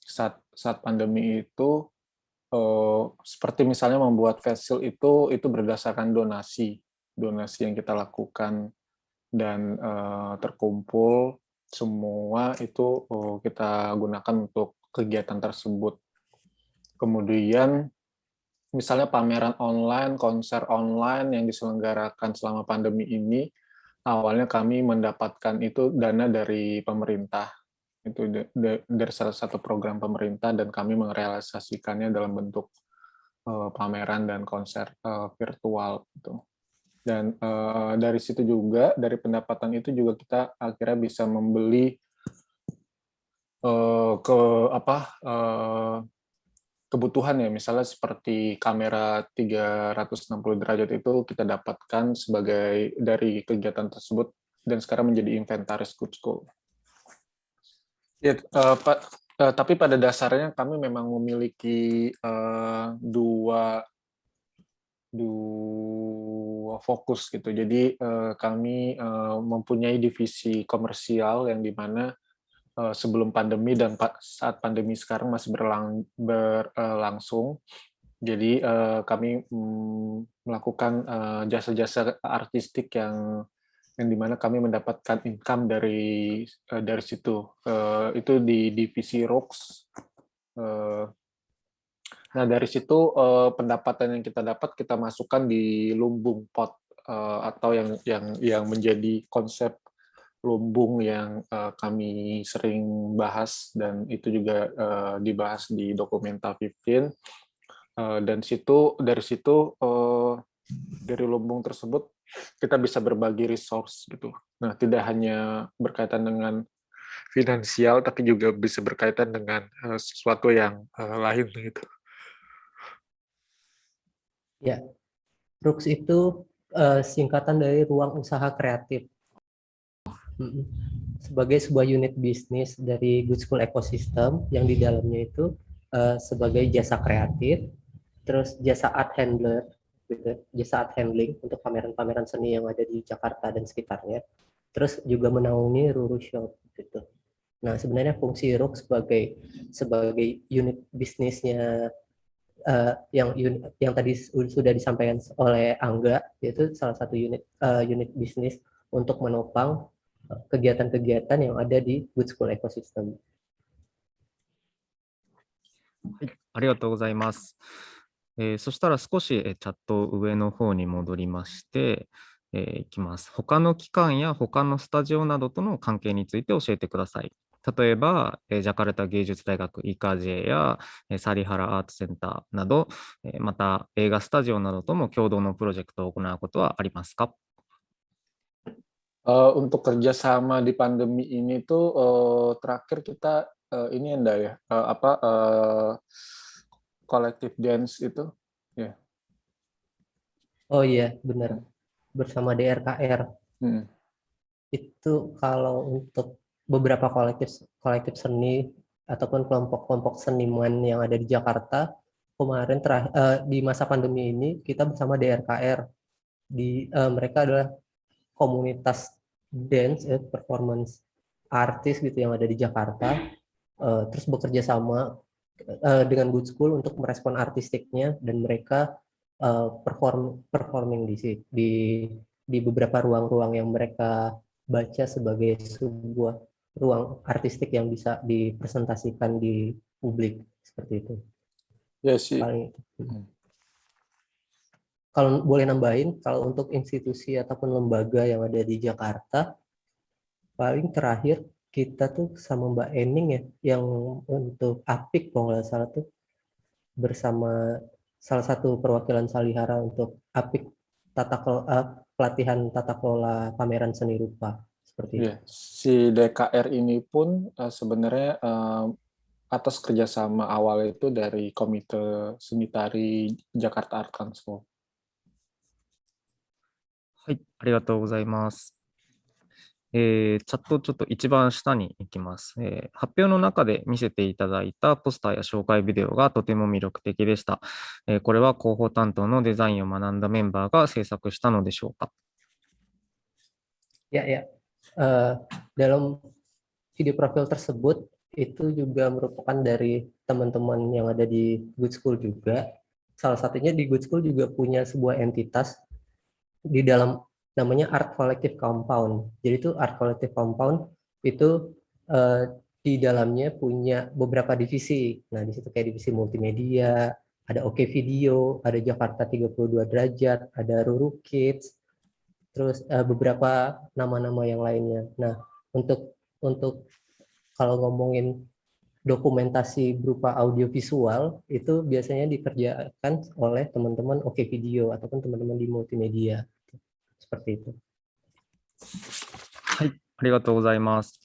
Speaker 2: Saat pandemi itu, seperti misalnya membuat face shield itu berdasarkan donasi yang kita lakukan dan terkumpul semua itu kita gunakan untuk kegiatan tersebut. Kemudian misalnya pameran online, konser online yang diselenggarakan selama pandemi ini, awalnya kami mendapatkan itu dana dari pemerintah. Itu dari salah satu program pemerintah dan kami merealisasikannya dalam bentuk pameran dan konser virtual gitu. Dan dari situ juga, dari pendapatan itu juga kita akhirnya bisa membeli kebutuhan ya, misalnya seperti kamera 360 derajat itu kita dapatkan sebagai dari kegiatan tersebut dan sekarang menjadi inventaris Good School. Ya, tapi pada dasarnya kami memang memiliki dua fokus gitu. Jadi kami mempunyai divisi komersial yang dimana sebelum pandemi dan saat pandemi sekarang masih berlangsung. Jadi kami melakukan jasa-jasa artistik yang dimana kami mendapatkan income dari situ. Itu di divisi Rooks. Nah, dari situ pendapatan yang kita dapat kita masukkan di lumbung pot atau yang menjadi konsep lumbung yang kami sering bahas dan itu juga dibahas di Dokumenta 15. Dan dari situ dari lumbung tersebut kita bisa berbagi resource gitu. Nah, tidak hanya berkaitan dengan finansial tapi juga bisa berkaitan dengan sesuatu yang lain gitu.
Speaker 5: Ya, RUKS itu singkatan dari Ruang Usaha Kreatif. Sebagai sebuah unit bisnis dari Good School Ecosystem yang di dalamnya itu sebagai jasa kreatif, terus jasa art handler, gitu, jasa art handling untuk pameran-pameran seni yang ada di Jakarta dan sekitarnya. Terus juga menaungi Ruru Shop gitu. Nah, sebenarnya fungsi RUKS sebagai unit bisnisnya yang tadi sudah disampaikan oleh Angga, yaitu salah satu unit bisnis untuk menopang kegiatan-kegiatan yang ada di Good School Ecosystem.
Speaker 1: ありがとうございます。そしたら少しチャット上の方に戻りまして、いきます。他の機関や他のスタジオなどとの関係について教えてください。例えば、ジャカルタ芸術大学イカジェやサリハラアートセンターなど、また映画スタジオなどとも共同のプロジェクトを行うことはありますか？
Speaker 2: Untuk kerjasama di pandemi ini tuh terakhir kita ini Enda ya kolektif dance itu ya.
Speaker 5: Oh iya, benar. Bersama DRKR. Itu kalau untuk beberapa kolektif seni ataupun kelompok-kelompok seniman yang ada di Jakarta, kemarin di masa pandemi ini kita bersama DRKR. Mereka adalah komunitas dance, performance artis gitu yang ada di Jakarta, terus bekerja sama dengan Good School untuk merespon artistiknya, dan mereka performing di beberapa ruang-ruang yang mereka baca sebagai sebuah ruang artistik yang bisa dipresentasikan di publik seperti itu.
Speaker 2: Ya sih.
Speaker 5: Kalau boleh nambahin, kalau untuk institusi ataupun lembaga yang ada di Jakarta, paling terakhir kita tuh sama Mbak Ening ya, yang untuk APIK kalau nggak salah tuh, bersama salah satu perwakilan Salihara untuk APIK pelatihan tata kelola pameran seni rupa seperti itu.
Speaker 2: Si DKR ini pun sebenarnya atas kerjasama awal itu dari Komite Seni Tari Jakarta Art Council.
Speaker 1: はい、ありがとうございます。チャットちょっと一番下に行きます。発表の中で見せていただいたポスターや紹介ビデオがとても魅力的でした。これは広報担当のデザインを学んだメンバーが制作したのでしょうか？
Speaker 5: Ya. Dalam video profil tersebut itu juga merupakan dari teman-teman yang ada di Good School juga. Salah satunya di Good School juga punya sebuah entitas di dalam namanya Art Collective Compound. Jadi itu Art Collective Compound itu di dalamnya punya beberapa divisi. Nah, di situ kayak divisi multimedia, ada Oke Video, ada Jakarta 32 derajat, ada Ruru Kids, terus beberapa nama-nama yang lainnya. Nah, untuk kalau ngomongin dokumentasi berupa audiovisual itu biasanya dikerjakan oleh teman-teman Oke Video ataupun teman-teman di multimedia. Seperti itu.
Speaker 1: はい、ありがとうございます。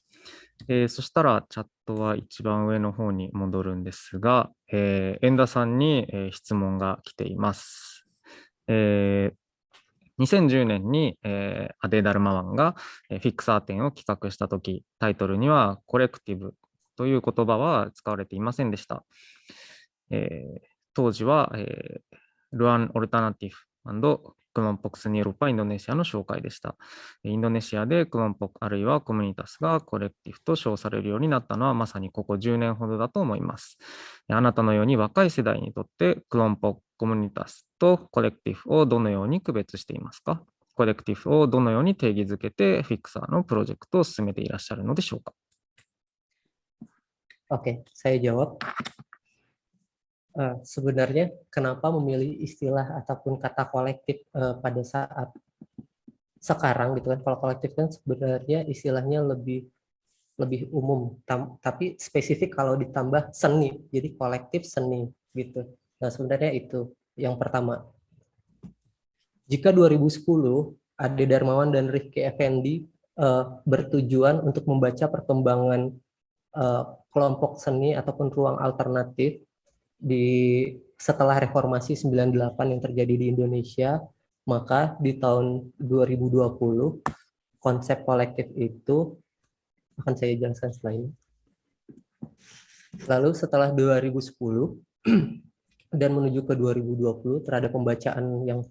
Speaker 1: そしたらチャッとは一番上の方に戻るんですが、遠田さんに、質問が来ています。2010年に、アデダルマワンが、フィックサー展を企画したとき、タイトルにはコレクティブという言葉は使われていませんでした。当時は、ルアン・オルタナティフクロンポクスニエルパインドネシアの紹介でした。インドネシアでクロンポクあるいはコミュニタスがコレクティブと称されるようになったのはまさにここ10年ほどだと思います。あなたのように若い世代にとってクロンポク、コミュニタスとコレクティブをどのように区別していますか？コレクティブをどのように定義づけてフィクサーのプロジェクトを進めていらっしゃるのでしょうか？
Speaker 5: Oke, saya jawab. Sebenarnya kenapa memilih istilah ataupun kata kolektif pada saat sekarang gitu kan? Kalau kolektif kan sebenarnya istilahnya lebih umum, tapi spesifik kalau ditambah seni, jadi kolektif seni gitu. Nah sebenarnya itu yang pertama. Jika 2010 Ade Darmawan dan Rifki Effendi bertujuan untuk membaca perkembangan kelompok seni ataupun ruang alternatif setelah reformasi 98 yang terjadi di Indonesia, maka di tahun 2020 konsep kolektif itu akan saya jelaskan setelah ini. Lalu setelah 2010 dan menuju ke 2020 terhadap pembacaan yang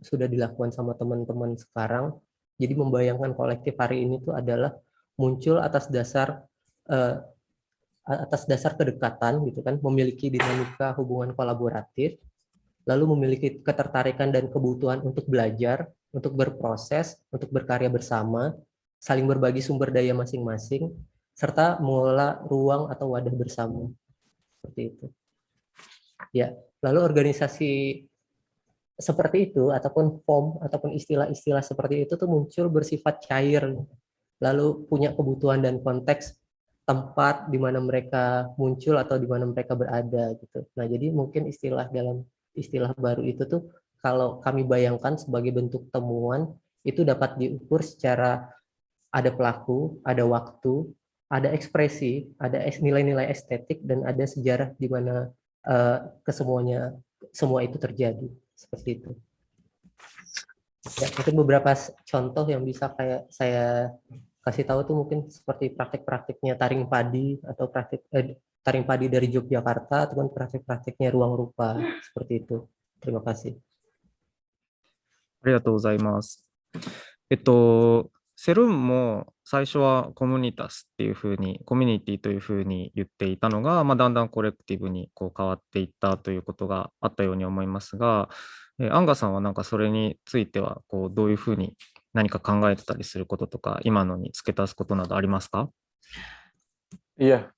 Speaker 5: sudah dilakukan sama teman-teman sekarang, jadi membayangkan kolektif hari ini itu adalah muncul atas dasar kedekatan gitu kan, memiliki dinamika hubungan kolaboratif, lalu memiliki ketertarikan dan kebutuhan untuk belajar, untuk berproses, untuk berkarya bersama, saling berbagi sumber daya masing-masing, serta mengelola ruang atau wadah bersama. Seperti itu. Ya, lalu organisasi seperti itu ataupun form ataupun istilah-istilah seperti itu tuh muncul bersifat cair, lalu punya kebutuhan dan konteks tempat di mana mereka muncul atau di mana mereka berada gitu. Nah, jadi mungkin dalam istilah baru itu tuh kalau kami bayangkan sebagai bentuk temuan itu dapat diukur secara ada pelaku, ada waktu, ada ekspresi, ada nilai-nilai estetik dan ada sejarah di mana semua itu terjadi seperti itu. Ya, mungkin beberapa contoh yang bisa kayak saya kasih tahu tuh mungkin seperti praktik-praktiknya taring padi atau taring padi dari Yogyakarta ataupun praktik-praktiknya ruang rupa seperti itu. Terima kasih.
Speaker 1: ありがとうございます。セルンも最初はコミュニタスっていうふうに、コミュニティというふうに言っていたのが、だんだんコレクティブにこう変わっていったということがあったように思いますが、アンガさんはなんかそれについてはこうどういうふうに何か考えてたりすることとか、今のに付け足すことなどありますか？
Speaker 2: Iya,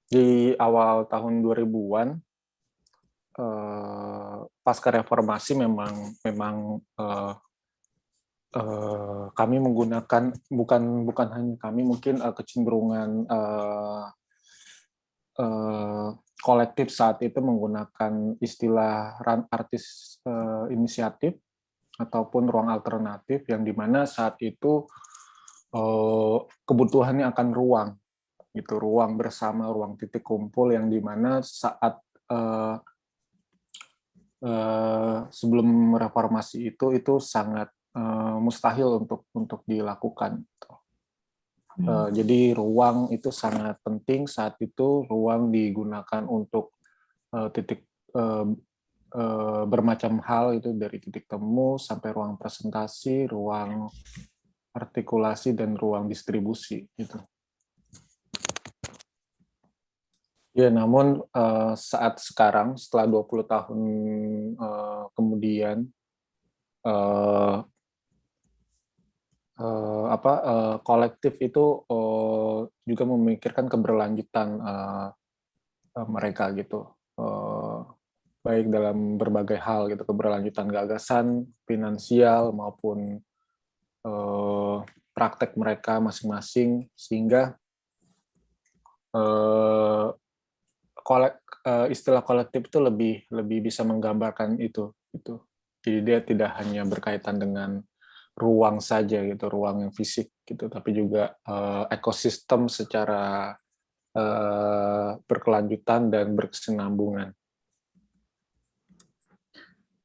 Speaker 2: di awal tahun 2000-an, pasca reformasi memang kami menggunakan bukan hanya kami, mungkin kecenderungan kolektif saat itu menggunakan istilah artis inisiatif ataupun ruang alternatif, yang dimana saat itu kebutuhannya akan ruang gitu, ruang bersama, ruang titik kumpul, yang dimana saat sebelum reformasi itu sangat mustahil untuk dilakukan. Jadi ruang itu sangat penting saat itu. Ruang digunakan untuk bermacam hal, itu dari titik temu sampai ruang presentasi, ruang artikulasi, dan ruang distribusi gitu. Ya, namun saat sekarang setelah 20 tahun kemudian kolektif itu juga memikirkan keberlanjutan mereka gitu, baik dalam berbagai hal gitu, keberlanjutan gagasan, finansial maupun praktek mereka masing-masing, sehingga istilah kolektif itu lebih bisa menggambarkan itu gitu. Jadi dia tidak hanya berkaitan dengan ruang saja gitu, ruang yang fisik gitu, tapi juga ekosistem secara berkelanjutan dan berkesinambungan.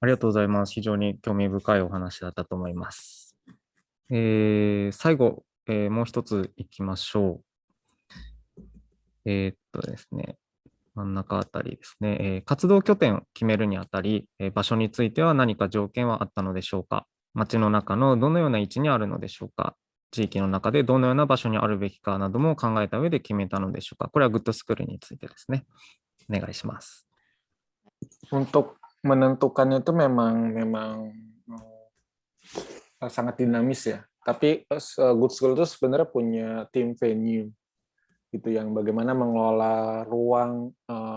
Speaker 1: ありがとうございます。非常に興味深いお話だったと思います。最後、もう一ついきましょう。ですね、真ん中あたりですね、活動拠点を決めるにあたり、場所については何か条件はあったのでしょうか。町の中のどのような位置にあるのでしょうか。地域の中でどのような場所にあるべきかなども考えた上で決めたのでしょうか。これはグッドスクールについてですね。お願いします。
Speaker 2: Untuk menentukannya itu memang sangat dinamis ya. Tapi Good School itu sebenarnya punya tim venue gitu yang bagaimana mengelola ruang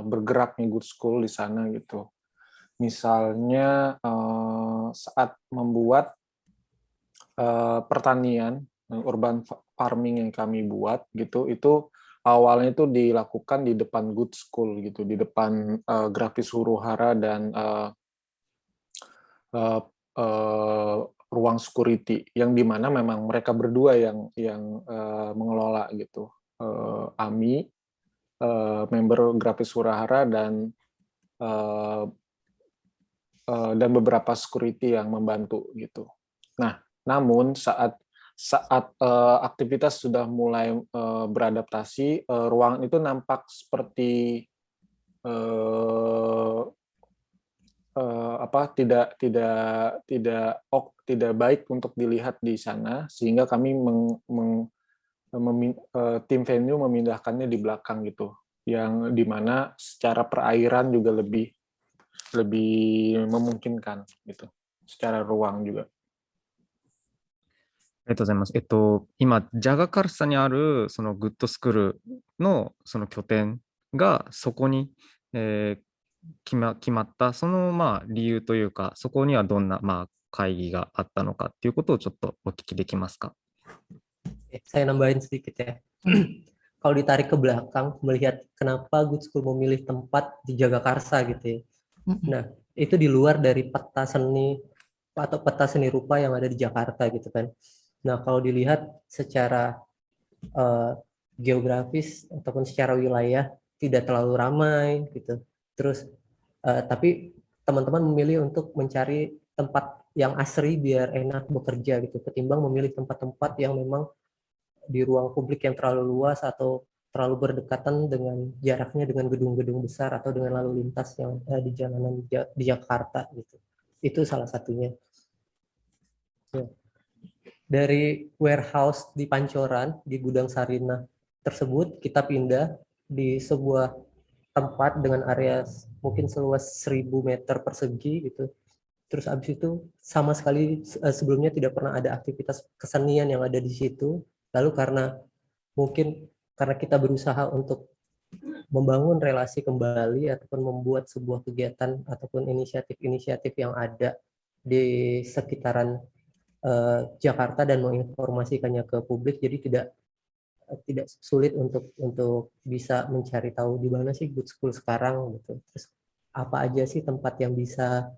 Speaker 2: bergeraknya Good School di sana gitu. Misalnya saat membuat pertanian urban farming yang kami buat gitu, itu awalnya itu dilakukan di depan Good School gitu, di depan Grafis Huru-Hara dan ruang security yang dimana memang mereka berdua yang mengelola gitu. Ami, member Grafis Huru-Hara dan beberapa security yang membantu gitu. Nah, namun saat aktivitas sudah mulai beradaptasi, ruangan itu nampak seperti tidak baik untuk dilihat di sana, sehingga kami tim venue memindahkannya di belakang gitu, yang dimana secara perairan juga lebih memungkinkan gitu, secara ruang juga.
Speaker 1: ありがとうございます。今、ジャガカルサにあるそのグッドスクールのその拠点がそこに、決まった、その理由というか、そこにはどんな会議があったのかっていうことをちょっとお聞きできますか。
Speaker 5: Saya nambahin sedikit ya. Kalau ditarik ke belakang, melihat kenapa Good School memilih tempat di Jagakarsa gitu ya. Nah, itu di luar dari peta seni atau peta seni rupa yang ada di Jakarta gitu kan. Nah, kalau dilihat secara geografis ataupun secara wilayah tidak terlalu ramai gitu. Terus tapi teman-teman memilih untuk mencari tempat yang asri biar enak bekerja gitu, ketimbang memilih tempat-tempat yang memang di ruang publik yang terlalu luas atau terlalu berdekatan dengan jaraknya dengan gedung-gedung besar atau dengan lalu lintas yang di jalanan di Jakarta gitu. Itu salah satunya. Ya. Dari warehouse di Pancoran, di Gudang Sarinah tersebut, kita pindah di sebuah tempat dengan area mungkin seluas 1000 meter persegi gitu. Terus abis itu sama sekali sebelumnya tidak pernah ada aktivitas kesenian yang ada di situ. Lalu karena kita berusaha untuk membangun relasi kembali ataupun membuat sebuah kegiatan ataupun inisiatif-inisiatif yang ada di sekitaran Jakarta dan menginformasikannya ke publik, jadi tidak sulit untuk bisa mencari tahu di mana sih Good School sekarang gitu. Terus apa aja sih tempat yang bisa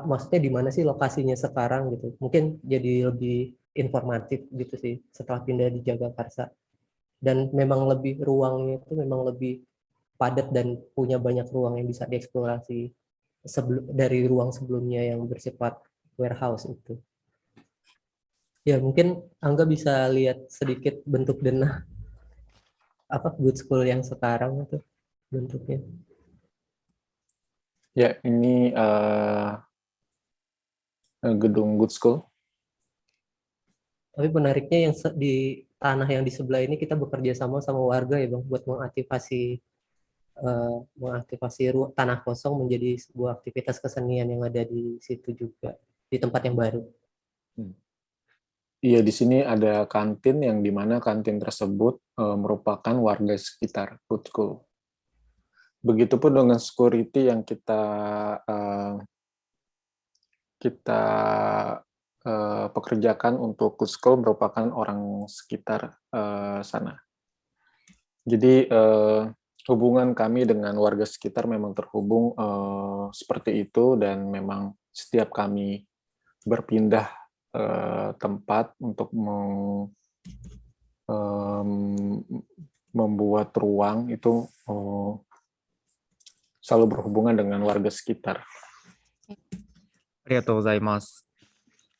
Speaker 5: maksudnya di mana sih lokasinya sekarang gitu. Mungkin jadi lebih informatif gitu sih setelah pindah di Jagakarsa. Dan memang ruangnya itu memang lebih padat dan punya banyak ruang yang bisa dieksplorasi dari ruang sebelumnya yang bersifat warehouse itu. Ya, mungkin Angga bisa lihat sedikit bentuk denah Good School yang sekarang itu bentuknya.
Speaker 2: Ya, ini gedung Good School.
Speaker 5: Tapi menariknya yang di tanah yang di sebelah ini kita bekerja sama warga ya Bang, buat mengaktifasi tanah kosong menjadi sebuah aktivitas kesenian yang ada di situ juga, di tempat yang baru.
Speaker 2: Iya, di sini ada kantin yang dimana kantin tersebut merupakan warga sekitar Good School. Begitupun dengan security yang kita pekerjakan untuk Good School merupakan orang sekitar sana. Jadi hubungan kami dengan warga sekitar memang terhubung seperti itu, dan memang setiap kami berpindah tempat untuk membuat ruang itu selalu berhubungan dengan warga sekitar.
Speaker 1: ありがとうございます。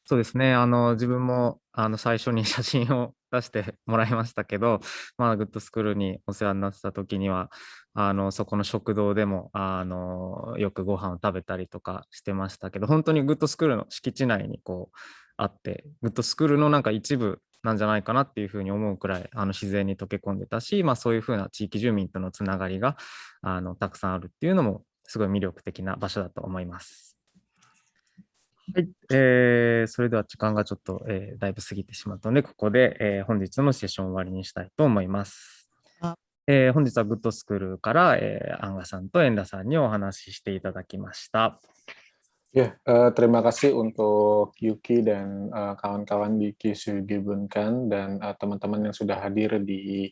Speaker 1: そうですね。自分も、最初に写真を出してもらいましたけど、グッドスクールにお世話になってた時には、そこの食堂でも、よくご飯を食べたりとかしてましたけど、本当にグッドスクールの敷地内にこうあって、グッドスクールのなんか一部なんじゃないかなっていうふうに思うくらい、自然に溶け込んでたし、そういうふうな地域住民とのつながりが、たくさんあるっていうのも、すごい魅力的な場所だと思います。はい、それでは時間がちょっと、だいぶ過ぎてしまったので、ここで、本日のセッションを終わりにしたいと思います。本日はグッドスクールから、アンガさんとエンダさんにお話ししていただきました。
Speaker 2: Ya, terima kasih untuk Yuki dan kawan-kawan di Kisugibunkan dan teman-teman yang sudah hadir di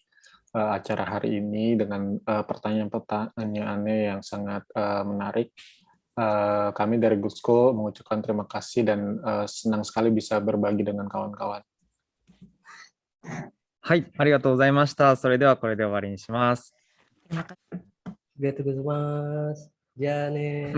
Speaker 2: acara hari ini dengan pertanyaan-pertanyaannya yang sangat menarik. Kami dari Good School mengucapkan terima kasih dan senang sekali bisa berbagi dengan kawan-kawan.
Speaker 1: はい、ありがとうございました。それではこれで終わりにします。
Speaker 5: ありがとうございます。じゃあね。